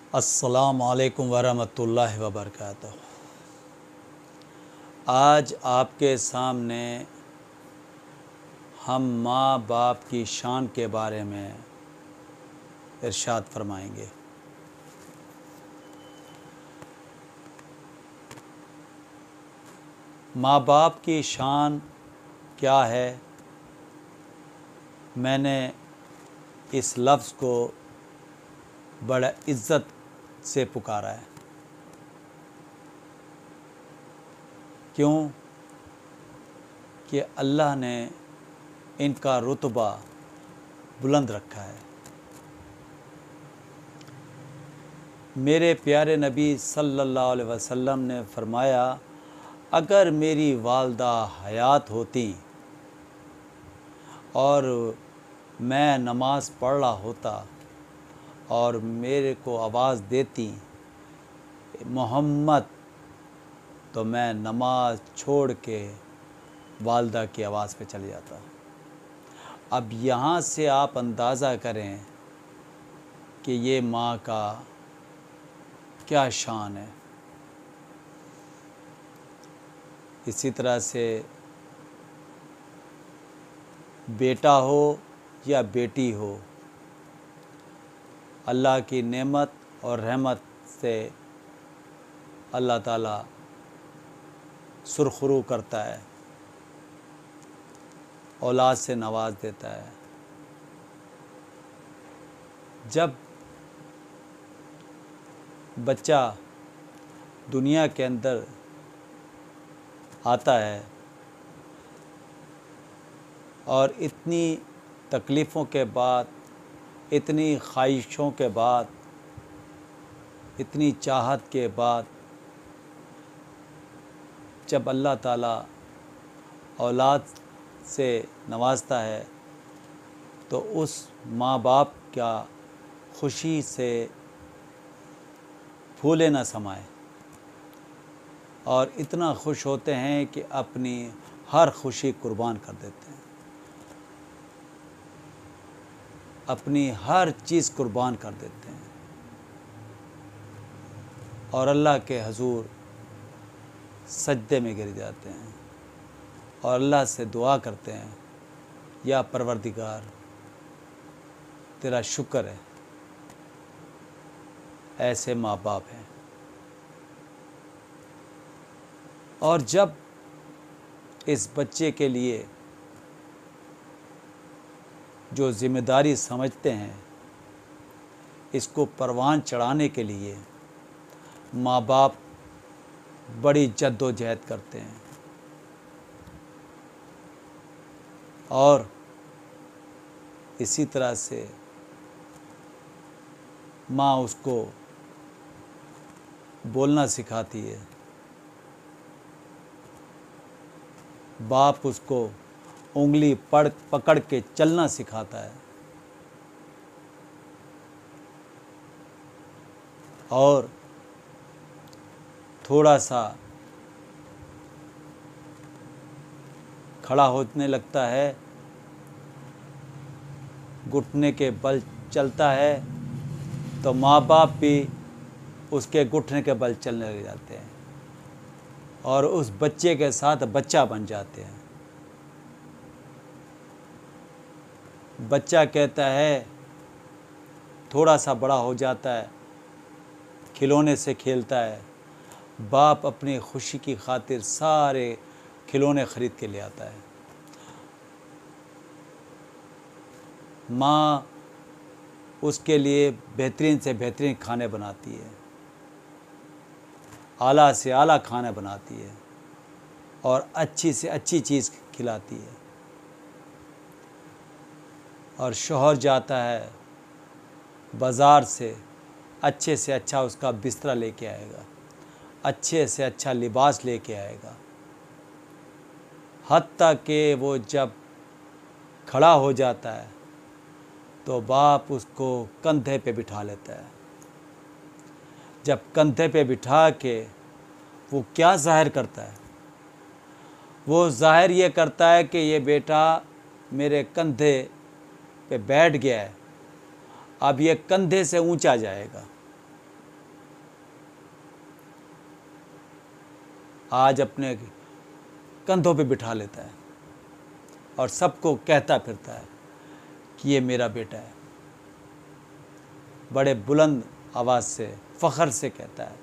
अस्सलामु अलैकुम वरहमतुल्लाहि वबरकातुहू। आज आपके सामने हम माँ बाप की शान के बारे में इरशाद फरमाएंगे। माँ बाप की शान क्या है? मैंने इस लफ्ज़ को बड़ा इज़्ज़त से पुकारा है। क्यों? कि अल्लाह ने इनका रुतबा बुलंद रखा है। मेरे प्यारे नबी सल्लल्लाहु अलैहि वसल्लम ने फरमाया, अगर मेरी वालदा हयात होती और मैं नमाज़ पढ़ रहा होता और मेरे को आवाज़ देती मोहम्मद, तो मैं नमाज छोड़ के वालदा की आवाज़ पे चले जाता। अब यहाँ से आप अंदाज़ा करें कि ये माँ का क्या शान है। इसी तरह से बेटा हो या बेटी हो, अल्लाह की नेमत और रहमत से अल्लाह ताला सुरखरू करता है, औलाद से नवाज देता है। जब बच्चा दुनिया के अंदर आता है और इतनी तकलीफ़ों के बाद, इतनी ख्वाहिशों के बाद, इतनी चाहत के बाद जब अल्लाह ताला औलाद से नवाजता है तो उस माँ बाप का खुशी से फूले न समाए और इतना खुश होते हैं कि अपनी हर खुशी कुर्बान कर देते हैं, अपनी हर चीज़ कुर्बान कर देते हैं और अल्लाह के हुजूर सजदे में गिर जाते हैं और अल्लाह से दुआ करते हैं, या परवरदिगार तेरा शुक्र है, ऐसे माँ बाप हैं। और जब इस बच्चे के लिए जो ज़िम्मेदारी समझते हैं, इसको परवान चढ़ाने के लिए माँ बाप बड़ी जद्दोजहद करते हैं और इसी तरह से माँ उसको बोलना सिखाती है, बाप उसको उंगली पकड़ के चलना सिखाता है और थोड़ा सा खड़ा होने लगता है, घुटने के बल चलता है, तो माँ बाप भी उसके घुटने के बल चलने लग जाते हैं और उस बच्चे के साथ बच्चा बन जाते हैं। बच्चा कहता है, थोड़ा सा बड़ा हो जाता है, खिलौने से खेलता है, बाप अपनी खुशी की खातिर सारे खिलौने ख़रीद के ले आता है। माँ उसके लिए बेहतरीन से बेहतरीन खाने बनाती है, आला से आला खाना बनाती है और अच्छी से अच्छी चीज़ खिलाती है। और शौहर जाता है बाज़ार से अच्छा उसका बिस्तरा लेके आएगा, अच्छे से अच्छा लिबास लेके आएगा, हत्ता कि वो जब खड़ा हो जाता है तो बाप उसको कंधे पे बिठा लेता है। जब कंधे पे बिठा के वो क्या ज़ाहिर करता है? वो ज़ाहिर ये करता है कि ये बेटा मेरे कंधे पे बैठ गया है, अब ये कंधे से ऊंचा जाएगा। आज अपने कंधों पे बिठा लेता है और सबको कहता फिरता है कि ये मेरा बेटा है। बड़े बुलंद आवाज़ से फ़ख्र से कहता है,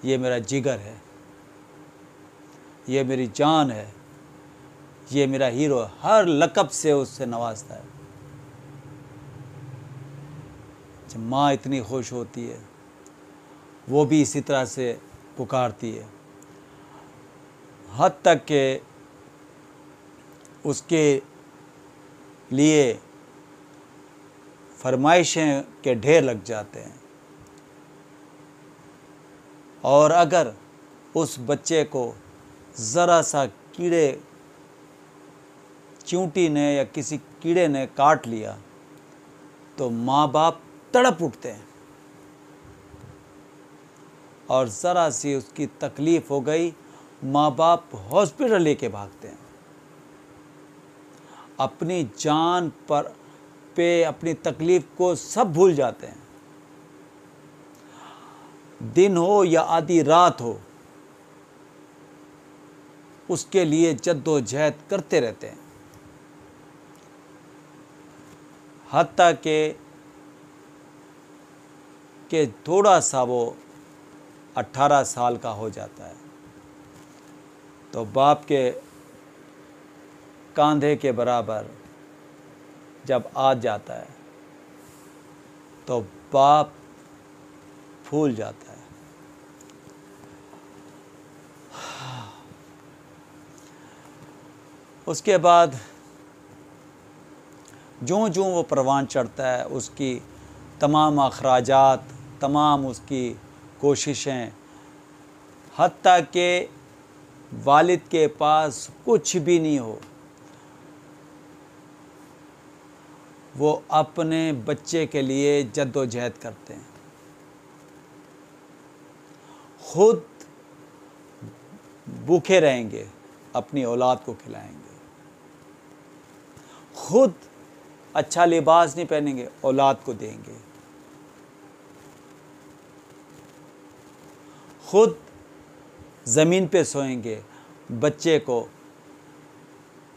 ये मेरा जिगर है, ये मेरी जान है, ये मेरा हीरो है। हर लक़ब से उससे नवाजता है। जब माँ इतनी खुश होती है, वो भी इसी तरह से पुकारती है, हद तक कि उसके लिए फरमाइशें के ढेर लग जाते हैं। और अगर उस बच्चे को ज़रा सा कीड़े चींटी ने या किसी कीड़े ने काट लिया तो माँ बाप तड़प उठते हैं, और ज़रा सी उसकी तकलीफ़ हो गई, माँ बाप हॉस्पिटल लेके भागते हैं। अपनी जान पे अपनी तकलीफ़ को सब भूल जाते हैं। दिन हो या आधी रात हो, उसके लिए जद्दोजहद करते रहते हैं। हत्ता कि थोड़ा सा वो 18 साल का हो जाता है तो बाप के कंधे के बराबर जब आ जाता है तो बाप फूल जाता है। उसके बाद जो जो वो परवान चढ़ता है, उसकी तमाम अखराजात, तमाम उसकी कोशिशें, हत्ता के वालिद के पास कुछ भी नहीं हो, वो अपने बच्चे के लिए जद्दोजहद करते हैं। खुद भूखे रहेंगे, अपनी औलाद को खिलाएंगे। खुद अच्छा लिबास नहीं पहनेंगे, औलाद को देंगे। खुद ज़मीन पे सोएंगे, बच्चे को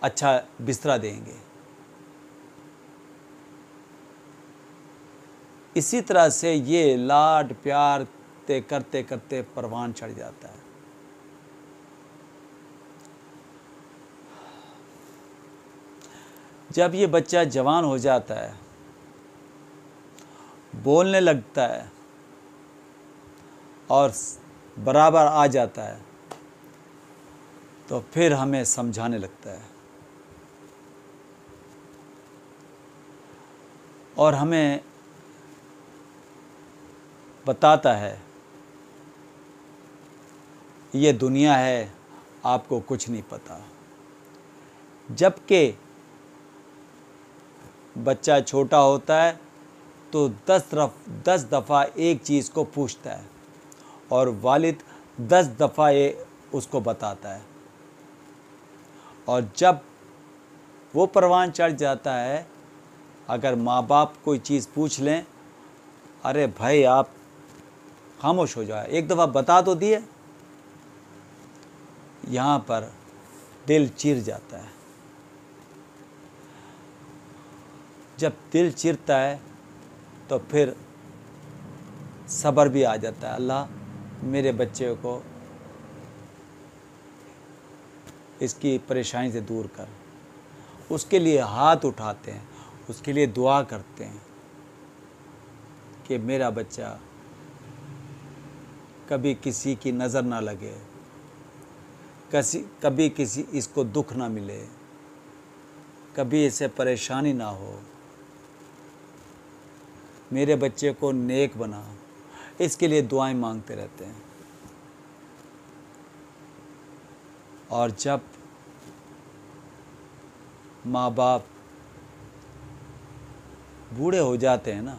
अच्छा बिस्तरा देंगे। इसी तरह से ये लाड प्यार करते करते परवान चढ़ जाता है। जब ये बच्चा जवान हो जाता है, बोलने लगता है और बराबर आ जाता है, तो फिर हमें समझाने लगता है और हमें बताता है, ये दुनिया है, आपको कुछ नहीं पता। जबकि बच्चा छोटा होता है तो 10 दफ़ा एक चीज़ को पूछता है और वालिद 10 दफ़ा ये उसको बताता है। और जब वो परवान चढ़ जाता है, अगर माँ बाप कोई चीज़ पूछ लें, अरे भाई आप खामोश हो जाए, एक दफ़ा बता तो दिए, यहाँ पर दिल चिर जाता है। जब दिल चिरता है तो फिर सब्र भी आ जाता है, अल्लाह मेरे बच्चे को इसकी परेशानी से दूर कर। उसके लिए हाथ उठाते हैं, उसके लिए दुआ करते हैं कि मेरा बच्चा कभी किसी की नज़र ना लगे, कभी किसी इसको दुख ना मिले, कभी इसे परेशानी ना हो, मेरे बच्चे को नेक बना। इसके लिए दुआएं मांगते रहते हैं। और जब माँ बाप बूढ़े हो जाते हैं ना,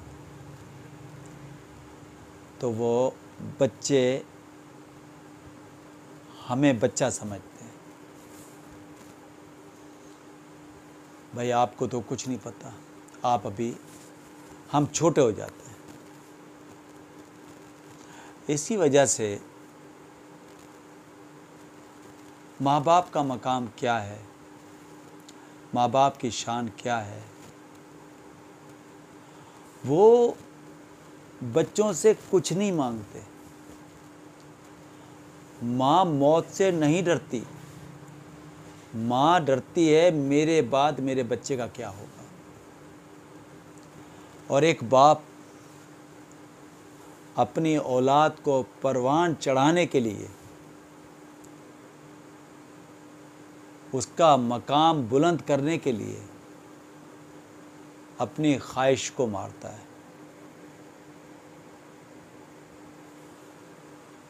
तो वो बच्चे हमें बच्चा समझते हैं। भाई आपको तो कुछ नहीं पता, आप अभी, हम छोटे हो जाते हैं। इसी वजह से माँ बाप का मकाम क्या है, माँ बाप की शान क्या है। वो बच्चों से कुछ नहीं मांगते। माँ मौत से नहीं डरती, माँ डरती है मेरे बाद मेरे बच्चे का क्या होगा। और एक बाप अपनी औलाद को परवान चढ़ाने के लिए उसका मकाम बुलंद करने के लिए अपनी ख्वाहिश को मारता है।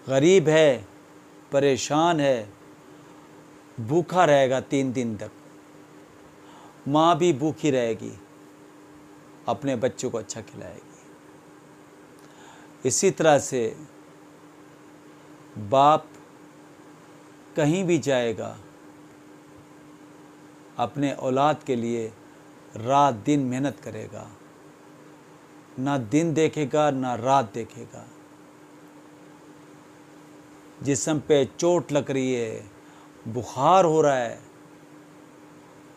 गरीब है, परेशान है, भूखा रहेगा 3 दिन तक, माँ भी भूखी रहेगी, अपने बच्चों को अच्छा खिलाएगी। इसी तरह से बाप कहीं भी जाएगा, अपने औलाद के लिए रात दिन मेहनत करेगा, ना दिन देखेगा ना रात देखेगा। जिस्म पे चोट लग रही है, बुखार हो रहा है,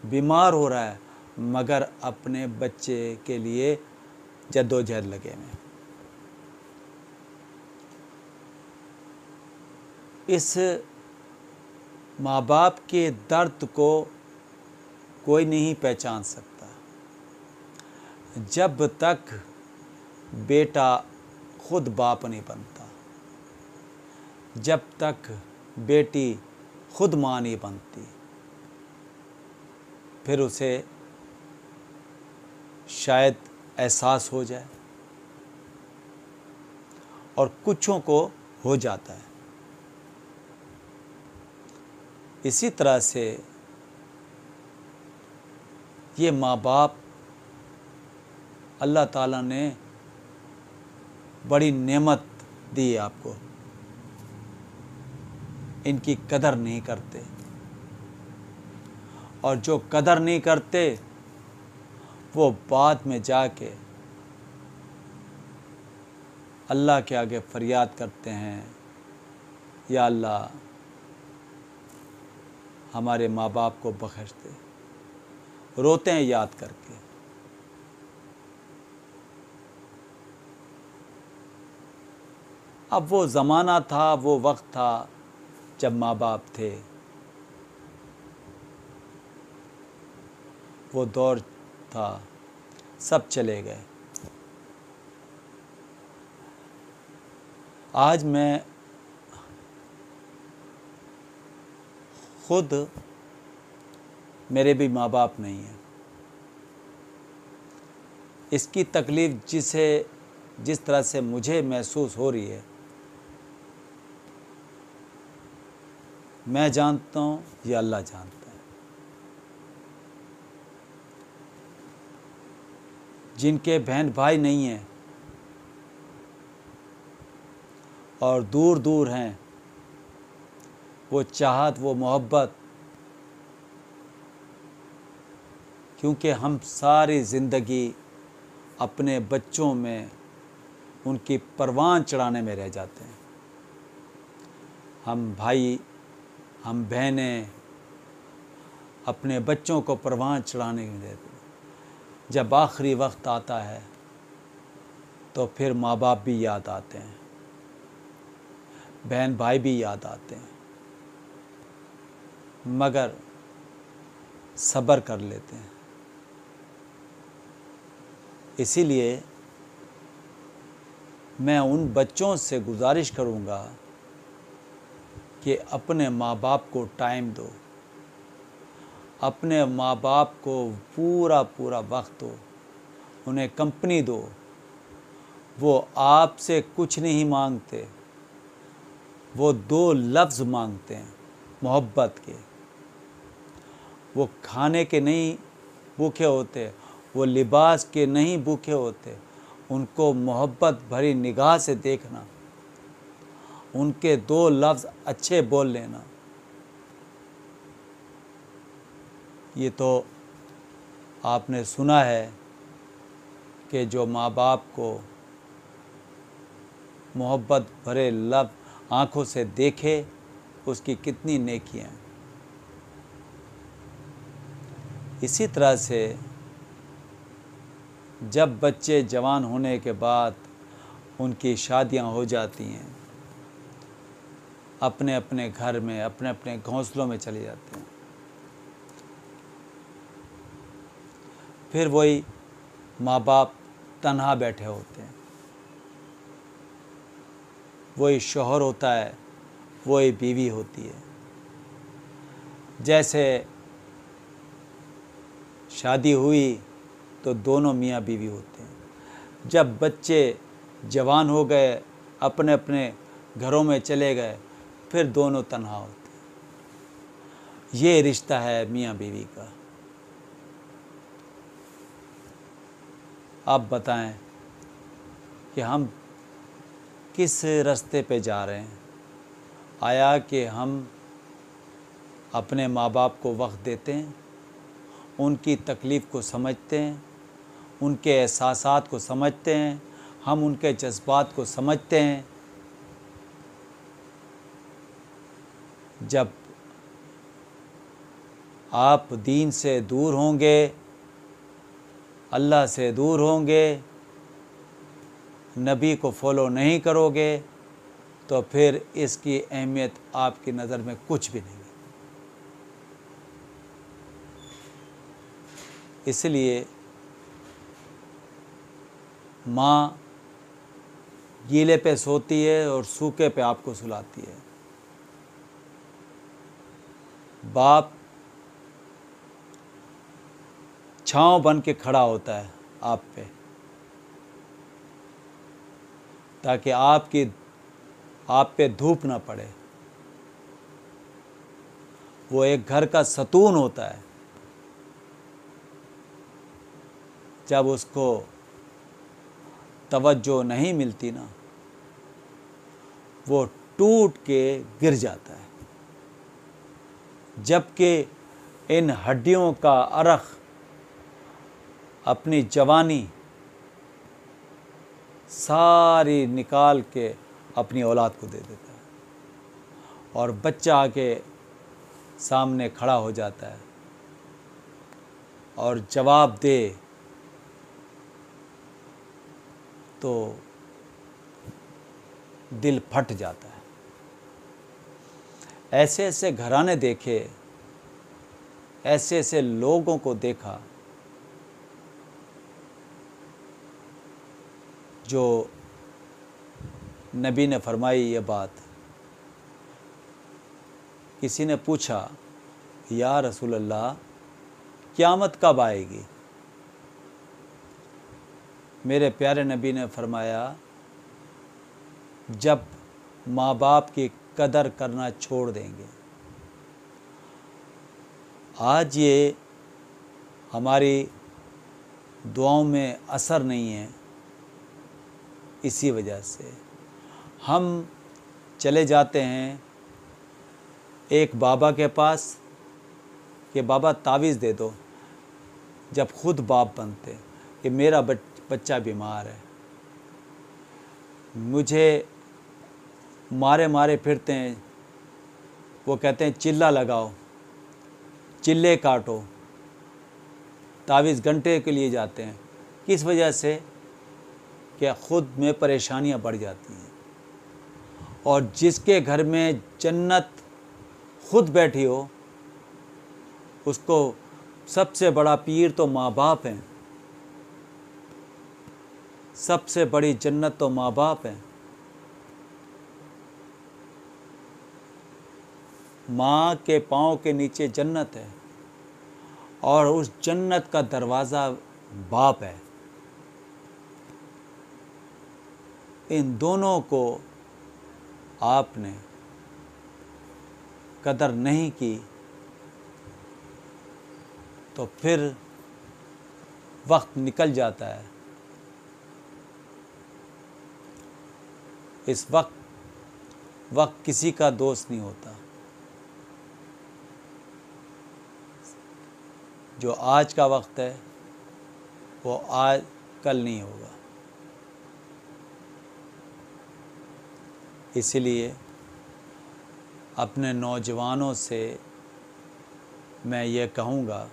बीमार हो रहा है, मगर अपने बच्चे के लिए जद्दोजहद लगे हैं। इस माँ बाप के दर्द को कोई नहीं पहचान सकता जब तक बेटा खुद बाप नहीं बनता, जब तक बेटी खुद माँ नहीं बनती। फिर उसे शायद एहसास हो जाए, और कुछों को हो जाता है। इसी तरह से ये माँ बाप अल्लाह ताला ने बड़ी नेमत दी है आपको, इनकी कदर नहीं करते। और जो कदर नहीं करते वो बाद में जाके अल्लाह के आगे फरियाद करते हैं, या अल्लाह हमारे माँ बाप को बख्श दे, रोते हैं याद करके। अब वो ज़माना था, वो वक्त था जब माँ बाप थे, वो दौर था, सब चले गए। आज मैं खुद, मेरे भी माँ बाप नहीं हैं। इसकी तकलीफ़ जिस तरह से मुझे महसूस हो रही है, मैं जानता हूँ, ये अल्लाह जानता है। जिनके बहन भाई नहीं हैं और दूर दूर हैं, वो चाहत, वो मोहब्बत, क्योंकि हम सारी ज़िंदगी अपने बच्चों में उनकी परवान चढ़ाने में रह जाते हैं। हम भाई, हम बहनें अपने बच्चों को परवान चढ़ाने में देते हैं। जब आखिरी वक्त आता है तो फिर माँ बाप भी याद आते हैं, बहन भाई भी याद आते हैं, मगर सब्र कर लेते हैं। इसीलिए मैं उन बच्चों से गुजारिश करूँगा कि अपने माँ बाप को टाइम दो, अपने माँ बाप को पूरा पूरा वक्त दो, उन्हें कंपनी दो। वो आपसे कुछ नहीं मांगते, वो 2 लफ्ज़ मांगते हैं मोहब्बत के। वो खाने के नहीं भूखे होते, वो लिबास के नहीं भूखे होते। उनको मोहब्बत भरी निगाह से देखना, उनके 2 लफ्ज़ अच्छे बोल लेना, ये तो आपने सुना है कि जो माँ बाप को मोहब्बत भरे लफ्ज़ आँखों से देखे, उसकी कितनी नेकियाँ हैं। इसी तरह से जब बच्चे जवान होने के बाद उनकी शादियां हो जाती हैं, अपने अपने घर में अपने अपने घोंसलों में चले जाते हैं, फिर वही माँ बाप तन्हा बैठे होते हैं। वही शौहर होता है, वही बीवी होती है। जैसे शादी हुई तो दोनों मियाँ बीवी होते हैं। जब बच्चे जवान हो गए, अपने अपने घरों में चले गए, फिर दोनों तन्हा होते हैं। ये रिश्ता है मियाँ बीवी का। आप बताएं कि हम किस रास्ते पे जा रहे हैं? आया कि हम अपने माँ बाप को वक्त देते हैं, उनकी तकलीफ़ को समझते हैं, उनके एहसासात को समझते हैं, हम उनके जज्बात को समझते हैं। जब आप दीन से दूर होंगे, अल्लाह से दूर होंगे, नबी को फॉलो नहीं करोगे, तो फिर इसकी अहमियत आपकी नज़र में कुछ भी नहीं है। इसलिए माँ गीले पे सोती है और सूखे पे आपको सुलाती है। बाप छांव बन के खड़ा होता है आप पे, ताकि आप पे धूप ना पड़े। वो एक घर का सतून होता है। जब उसको तवज्जो नहीं मिलती ना, वो टूट के गिर जाता है। जबकि इन हड्डियों का अरख अपनी जवानी सारी निकाल के अपनी औलाद को दे देता है, और बच्चा आके सामने खड़ा हो जाता है और जवाब दे तो दिल फट जाता है। ऐसे ऐसे घराने देखे, ऐसे ऐसे लोगों को देखा जो नबी ने फरमाई ये बात। किसी ने पूछा, या रसूल अल्लाह, क़यामत कब आएगी? मेरे प्यारे नबी ने फरमाया, जब माँ बाप की कदर करना छोड़ देंगे। आज ये हमारी दुआओं में असर नहीं है। इसी वजह से हम चले जाते हैं एक बाबा के पास कि बाबा तावीज़ दे दो, जब खुद बाप बनते कि मेरा बच्चा बीमार है, मुझे मारे मारे फिरते हैं। वो कहते हैं चिल्ला लगाओ, चिल्ले काटो, तावीज़ घंटे के लिए जाते हैं। किस वजह से? कि ख़ुद में परेशानियां बढ़ जाती हैं। और जिसके घर में जन्नत खुद बैठी हो, उसको सबसे बड़ा पीर तो माँ बाप हैं। सबसे बड़ी जन्नत तो माँ बाप हैं। माँ के पाँव के नीचे जन्नत है, और उस जन्नत का दरवाज़ा बाप है। इन दोनों को आपने कदर नहीं की तो फिर वक्त निकल जाता है। इस वक्त किसी का दोस्त नहीं होता। जो आज का वक्त है वो आज कल नहीं होगा। इसलिए अपने नौजवानों से मैं ये कहूँगा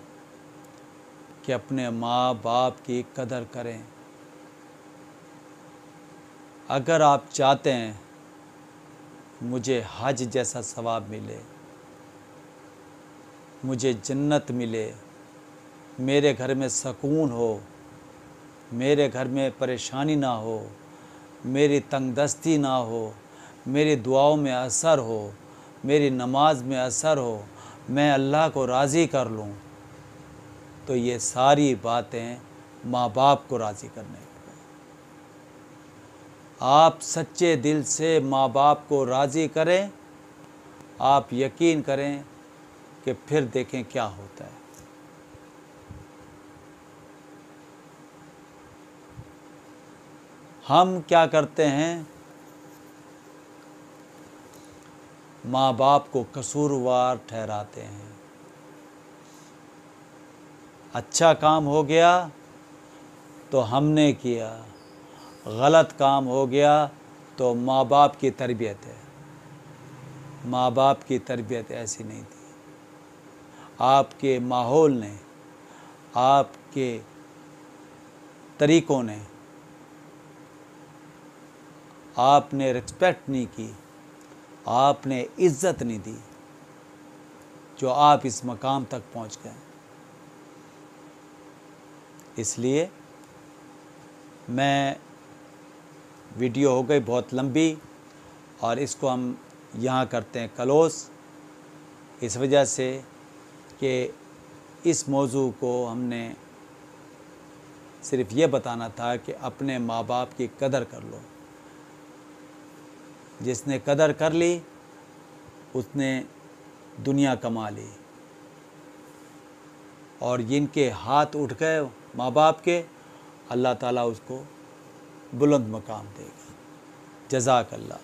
कि अपने माँ बाप की कदर करें। अगर आप चाहते हैं मुझे हज जैसा सवाब मिले, मुझे जन्नत मिले, मेरे घर में सुकून हो, मेरे घर में परेशानी ना हो, मेरी तंगदस्ती ना हो, मेरी दुआओं में असर हो, मेरी नमाज में असर हो, मैं अल्लाह को राज़ी कर लूँ, तो ये सारी बातें माँ बाप को राज़ी करने की। आप सच्चे दिल से माँ बाप को राज़ी करें, आप यकीन करें कि फिर देखें क्या होता है। हम क्या करते हैं, माँ बाप को कसूरवार ठहराते हैं। अच्छा काम हो गया तो हमने किया, गलत काम हो गया तो माँ बाप की तरबियत है। माँ बाप की तरबियत ऐसी नहीं थी। आपके माहौल ने, आपके तरीक़ों ने, आपने रिस्पेक्ट नहीं की, आपने इज़्ज़त नहीं दी, जो आप इस मकाम तक पहुंच गए। इसलिए मैं, वीडियो हो गई बहुत लंबी और इसको हम यहाँ करते हैं क्लोज़, इस वजह से कि इस मौजू को हमने सिर्फ़ ये बताना था कि अपने माँ बाप की कदर कर लो। जिसने कदर कर ली उसने दुनिया कमा ली, और जिनके हाथ उठ गए माँ बाप के, अल्लाह ताला उसको बुलंद मकाम देगा। जज़ाकल्लाह।